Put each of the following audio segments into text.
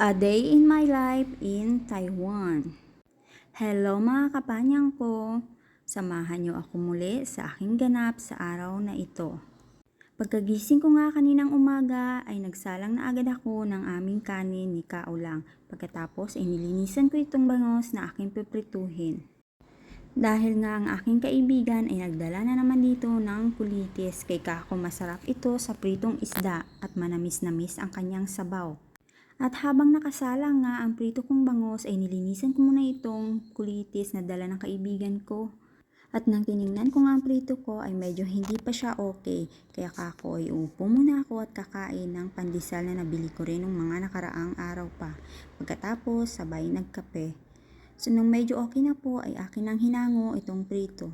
A Day in My Life in Taiwan. Hello mga kapanyang ko! Samahan niyo ako muli sa aking ganap sa araw na ito. Pagkagising ko nga kaninang umaga ay nagsalang na agad ako ng aming kanin ni Kaulang. Pagkatapos ay nilinisan ko itong bangos na aking piprituhin. Dahil nga ang aking kaibigan ay nagdala na naman dito ng kulitis, kay kako masarap ito sa pritong isda at manamis-namis ang kanyang sabaw. At habang nakasalang nga ang prito kong bangos ay nilinisan ko muna itong kulitis na dala ng kaibigan ko. At nang tiningnan ko nga ang prito ko ay medyo hindi pa siya okay. Kaya kako ay upo muna ako at kakain ng pandesal na nabili ko rin ng mga nakaraang araw pa. Pagkatapos sabay nagkape. So nung medyo okay na po ay akin ang hinango itong prito.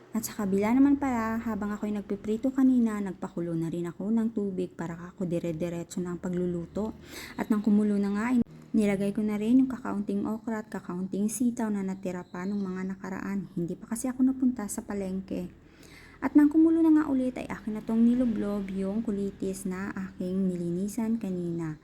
At sa kabila naman pala, habang ako'y nagpiprito kanina, nagpakulo na rin ako ng tubig para ako dire-diretso ng pagluluto. At nang kumulo na nga, nilagay ko na rin yung kakaunting okra at kakaunting sitaw na natira pa nung mga nakaraan. Hindi pa kasi ako napunta sa palengke. At nang kumulo na nga ulit ay akin na tong nilublob yung kulitis na aking nilinisan kanina.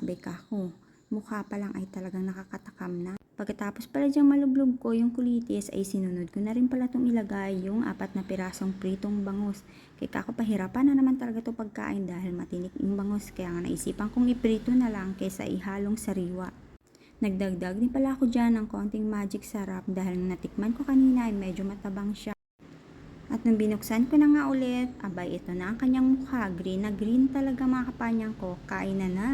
Abay kako, mukha pa lang ay talagang nakakatakam na. Pagkatapos pala dyang malublob ko yung kulitis ay sinunod ko na rin pala itong ilagay yung 4 na pirasong pritong bangus. Kaya kako pahirapan na naman talaga ito pagkain dahil matinik yung bangus, kaya nga naisipan kong iprito na lang kaysa ihalong sariwa. Nagdagdag din pala ako dyan ng konting magic sarap dahil natikman ko kanina ay medyo matabang siya. At nung binuksan ko na nga ulit, abay ito na ang kanyang mukha, green na green talaga mga kapanyang ko, kain na na!